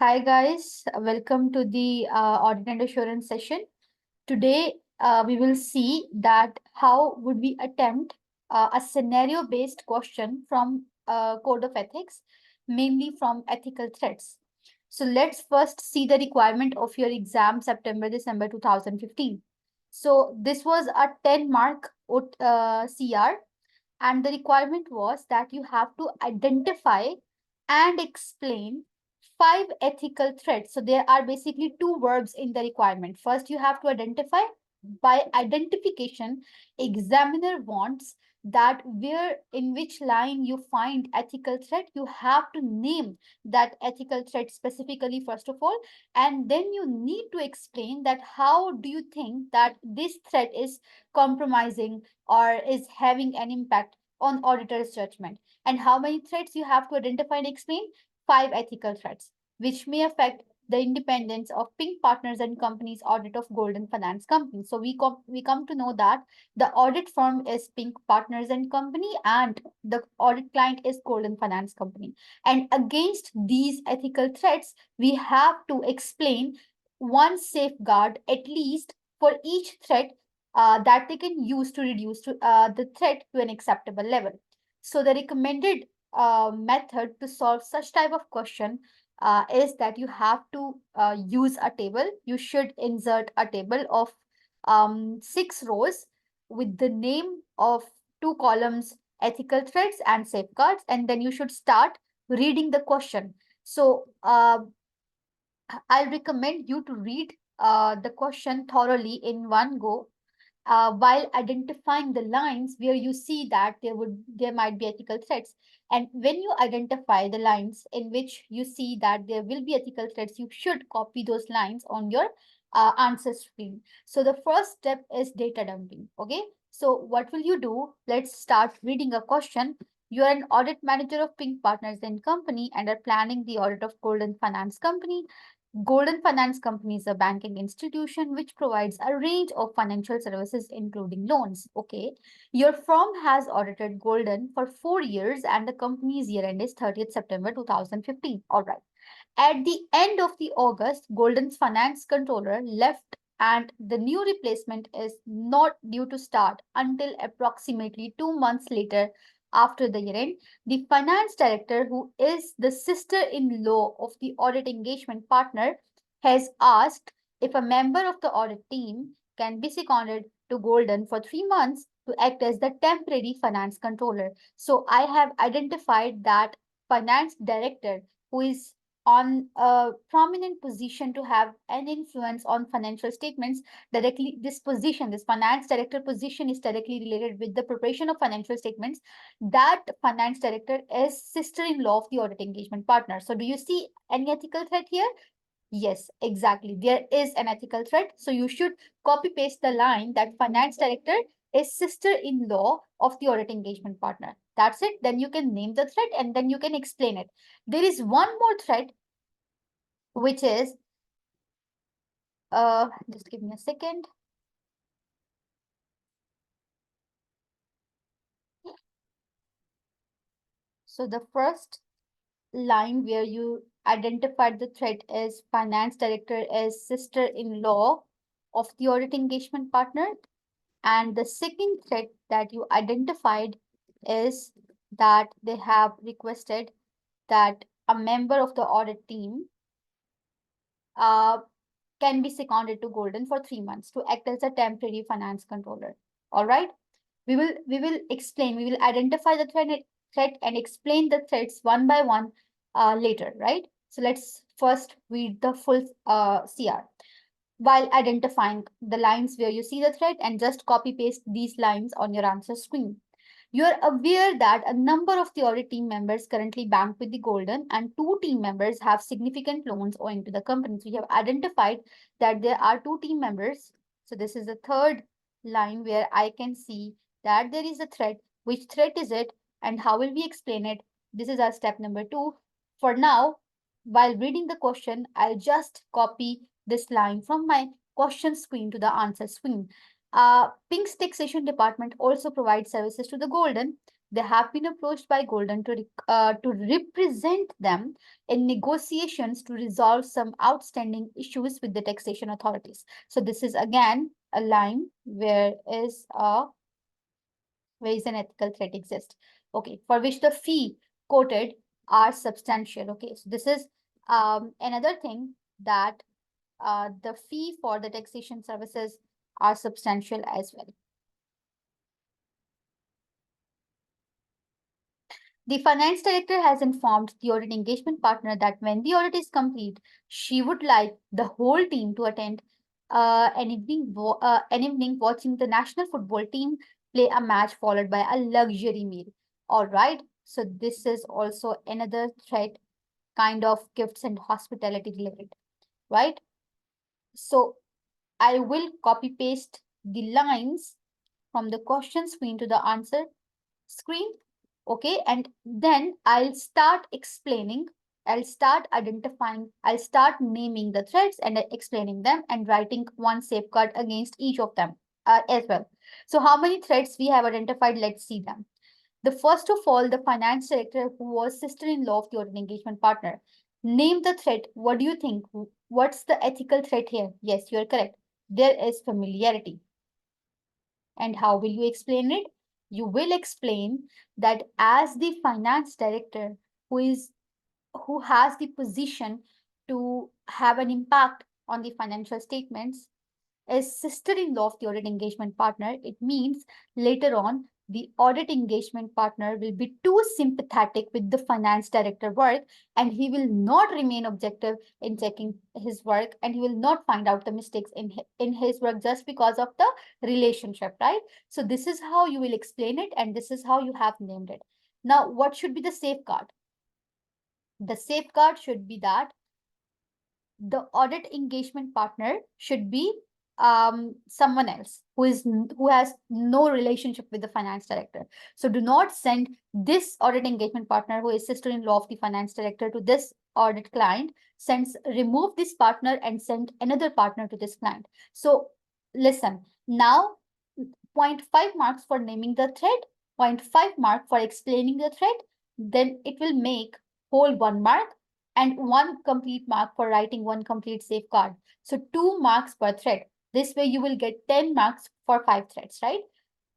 Hi guys, welcome to the audit and assurance session. Today we will see that how would we attempt a scenario-based question from Code of Ethics, mainly from ethical threats. So let's first see the requirement of your exam September-December 2015. So this was a 10 mark CR, and the requirement was that you have to identify and explain five ethical threats. So there are basically two verbs in the requirement. First, you have to identify. By identification, examiner wants that where in which line you find ethical threat, you have to name that ethical threat specifically, first of all, and then you need to explain that how do you think that this threat is compromising or is having an impact on auditor's judgment, and how many threats you have to identify and explain. Five ethical threats which may affect the independence of Pink Partners and Company's audit of Golden Finance Company. So we come to know that the audit firm is Pink Partners and Company, and the audit client is Golden Finance Company. And against these ethical threats, we have to explain one safeguard at least for each threat that they can use to reduce the threat to an acceptable level. So the recommended method to solve such type of question is that you have to use a table. You should insert a table of 6 rows with the name of 2 columns, ethical threats and safeguards, and then you should start reading the question. So I'll recommend you to read the question thoroughly in one go, while identifying the lines where you see that there might be ethical threats. And when you identify the lines in which you see that there will be ethical threats, you should copy those lines on your answer screen. So the first step is data dumping. Okay, so what will you do? Let's start reading a question. You are an audit manager of Pink Partners and Company and are planning the audit of Golden Finance Company. Golden Finance Company is a banking institution which provides a range of financial services, including loans. Okay. Your firm has audited Golden for 4 years and the company's year end is 30th September 2015. All right. At the end of the August, Golden's finance controller left and the new replacement is not due to start until approximately 2 months later after the year end. The finance director, who is the sister-in-law of the audit engagement partner, has asked if a member of the audit team can be seconded to Golden for 3 months to act as the temporary finance controller. So I have identified that finance director who is on a prominent position to have an influence on financial statements directly. This finance director position is directly related with the preparation of financial statements. That finance director is sister-in-law of the audit engagement partner. So do you see any ethical threat here? Yes, exactly. There is an ethical threat. So you should copy paste the line that finance director is sister-in-law of the audit engagement partner. That's it. Then you can name the threat and then you can explain it. There is one more threat, which is, just give me a second. So the first line where you identified the threat is finance director is sister-in-law of the audit engagement partner. And the second threat that you identified is that they have requested that a member of the audit team uh, can be seconded to Golden for 3 months to act as a temporary finance controller. All right. We will explain, we will identify the threat and explain the threats one by one later, right? So let's first read the full CR while identifying the lines where you see the threat, and just copy paste these lines on your answer screen. You are aware that a number of the audit team members currently bank with the Golden and 2 team members have significant loans owing to the company. So you have identified that there are 2 team members. So this is the third line where I can see that there is a threat. Which threat is it and how will we explain it? This is our step number 2. For now, while reading the question, I'll just copy this line from my question screen to the answer screen. Pink's taxation department also provides services to the Golden. They have been approached by Golden to represent them in negotiations to resolve some outstanding issues with the taxation authorities. So this is again a line where is an ethical threat exist. Okay, for which the fee quoted are substantial. Okay, so this is another thing that the fee for the taxation services are substantial as well. The finance director has informed the audit engagement partner that when the audit is complete, she would like the whole team to attend an evening watching the national football team play a match followed by a luxury meal. All right. So this is also another threat, kind of gifts and hospitality delivered, right? So I will copy paste the lines from the question screen to the answer screen. Okay, and then I'll start explaining, I'll start identifying, I'll start naming the threats and explaining them and writing one safeguard against each of them as well. So how many threats we have identified? Let's see them. The first of all, the finance director who was sister-in-law of the audit engagement partner. Name the threat. What do you think? What's the ethical threat here? Yes, you're correct. There is familiarity. And how will you explain it? You will explain that as the finance director who has the position to have an impact on the financial statements, is sister-in-law of the audit engagement partner, it means later on the audit engagement partner will be too sympathetic with the finance director work, and he will not remain objective in checking his work, and he will not find out the mistakes in his work just because of the relationship, right? So this is how you will explain it, and this is how you have named it. Now, what should be the safeguard? The safeguard should be that the audit engagement partner should be someone else who has no relationship with the finance director. So do not send this audit engagement partner who is sister-in-law of the finance director to this audit client. Remove this partner and send another partner to this client. So listen, now 0.5 marks for naming the thread, 0.5 mark for explaining the thread, then it will make whole 1 mark, and 1 complete mark for writing 1 complete safeguard. So 2 marks per thread. This way you will get 10 marks for 5 threads, right?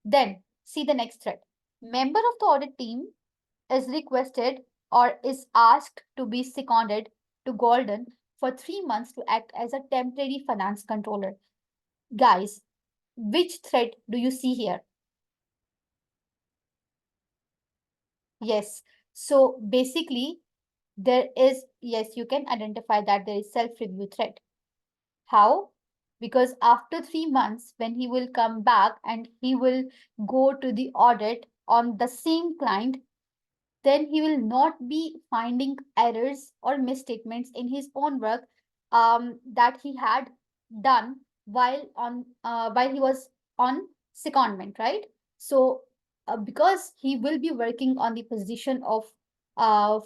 Then see the next thread. Member of the audit team is requested or is asked to be seconded to Golden for 3 months to act as a temporary finance controller. Guys, which thread do you see here? Yes. So basically, yes, you can identify that there is self-review threat. How? Because after 3 months, when he will come back and he will go to the audit on the same client, then he will not be finding errors or misstatements in his own work that he had done while he was on secondment, right? So because he will be working on the position of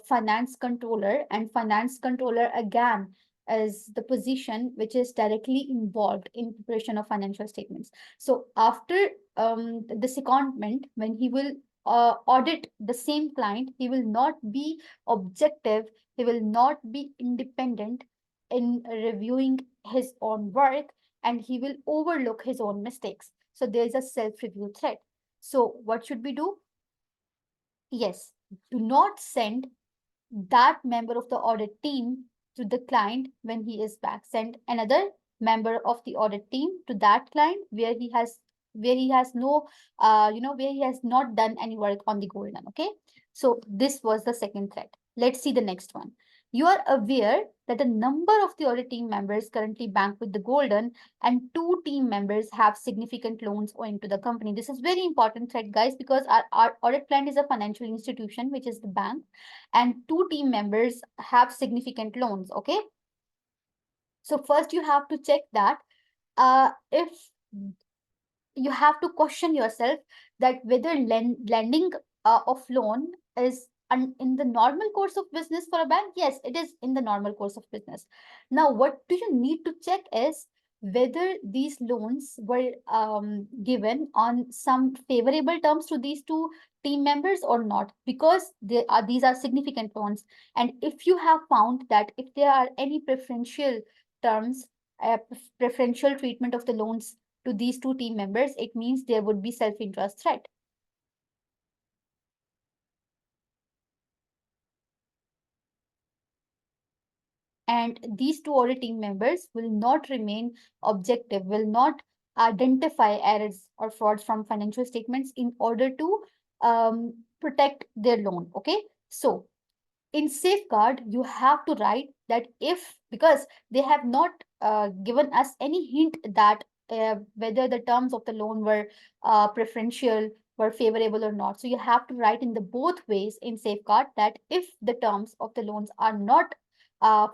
finance controller, and finance controller again is the position which is directly involved in preparation of financial statements. So after the secondment, when he will audit the same client, he will not be objective, he will not be independent in reviewing his own work, and he will overlook his own mistakes. So there is a self-review threat. So what should we do? Yes, do not send that member of the audit team to the client when he is back. Send another member of the audit team to that client where he has no where he has not done any work on the Golden. Okay, so this was the second threat. Let's see the next one. You are aware that a number of the audit team members currently bank with the Golden, and 2 team members have significant loans owing to the company. This is very important threat, guys, because our audit client is a financial institution, which is the bank, and 2 team members have significant loans. Okay, so first you have to check that if you have to question yourself that whether lending of loan is in the normal course of business for a bank. Yes, it is in the normal course of business. Now what do you need to check is whether these loans were given on some favorable terms to these two team members or not, because these are significant loans. And if you have found that if there are any preferential terms, preferential treatment of the loans to these two team members, it means there would be self-interest threat. And these two audit team members will not remain objective, will not identify errors or frauds from financial statements in order to protect their loan. Okay, so in safeguard you have to write that if, because they have not given us any hint that whether the terms of the loan were preferential, were favorable or not, so you have to write in the both ways in safeguard that if the terms of the loans are not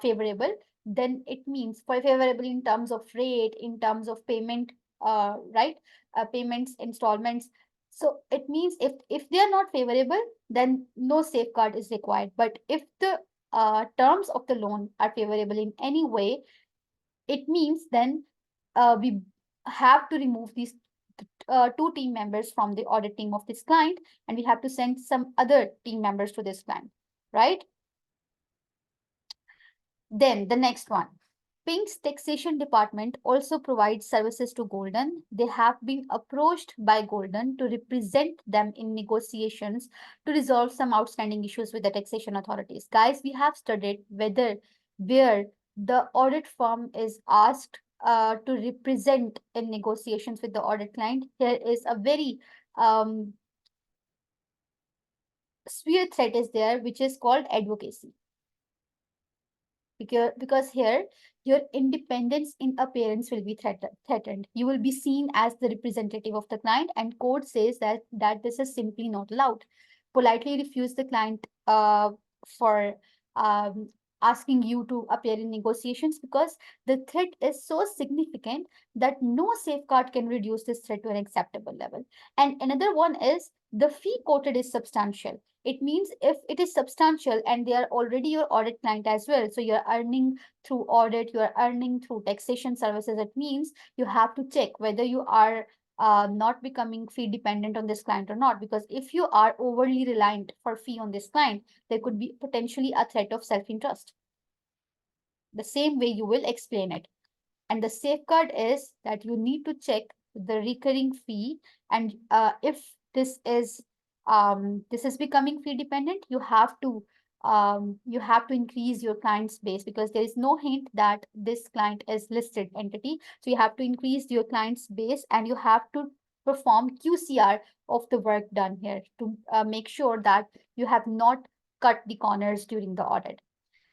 favorable, then it means for favorable in terms of rate, in terms of payment, right, payments, installments. So it means if they are not favorable, then no safeguard is required. But if the terms of the loan are favorable in any way, it means then we have to remove these two team members from the audit team of this client, and we have to send some other team members to this client, right? Then the next one. Pink's taxation department also provides services to Golden. They have been approached by Golden to represent them in negotiations to resolve some outstanding issues with the taxation authorities. Guys, we have studied where the audit firm is asked to represent in negotiations with the audit client. Here is a very severe threat is there, which is called advocacy. Because here your independence in appearance will be threatened. You will be seen as the representative of the client, and court says that this is simply not allowed. Politely refuse the client for um, asking you to appear in negotiations, because the threat is so significant that no safeguard can reduce this threat to an acceptable level. And another one is the fee quoted is substantial. It means if it is substantial and they are already your audit client as well, so you're earning through audit, you're earning through taxation services, it means you have to check whether you are not becoming fee dependent on this client or not. Because if you are overly reliant for fee on this client, there could be potentially a threat of self-interest. The same way you will explain it. And the safeguard is that you need to check the recurring fee, and if this is becoming fee dependent, you have to increase your client's base, because there is no hint that this client is listed entity. So you have to increase your client's base, and you have to perform QCR of the work done here to make sure that you have not cut the corners during the audit.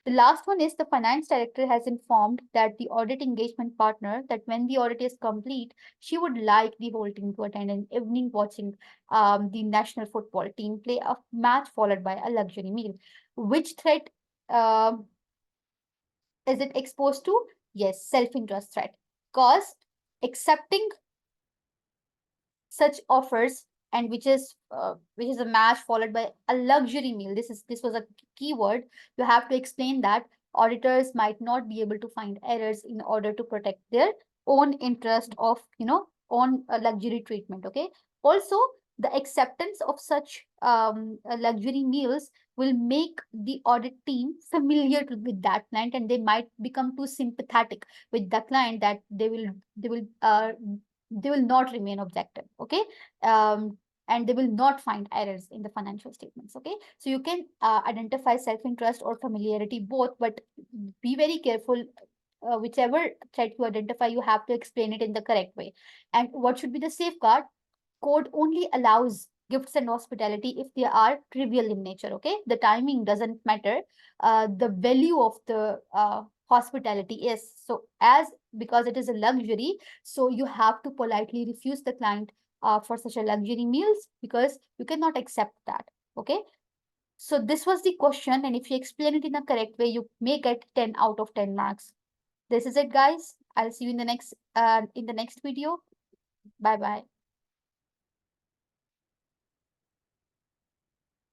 The last one is the finance director has informed that the audit engagement partner that when the audit is complete, she would like the whole team to attend an evening watching the national football team play a match followed by a luxury meal. Which threat is it exposed to? Yes, self-interest threat. Because accepting such offers, and which is a match followed by a luxury meal, this was a keyword. You have to explain that auditors might not be able to find errors in order to protect their own interest of own luxury treatment. Okay, also the acceptance of such luxury meals will make the audit team familiar with that client, and they might become too sympathetic with the client that they will not remain objective. Okay, and they will not find errors in the financial statements. Okay, so you can identify self-interest or familiarity both, but be very careful. Whichever threat you identify, you have to explain it in the correct way. And what should be the safeguard? Code only allows gifts and hospitality if they are trivial in nature. Okay, the timing doesn't matter. The value of the hospitality is, so as because it is a luxury, so you have to politely refuse the client for such a luxury meals, because you cannot accept that. Okay, so this was the question, and if you explain it in a correct way, you may get 10 out of 10 marks. This is it, guys. I'll see you in the next video. Bye bye.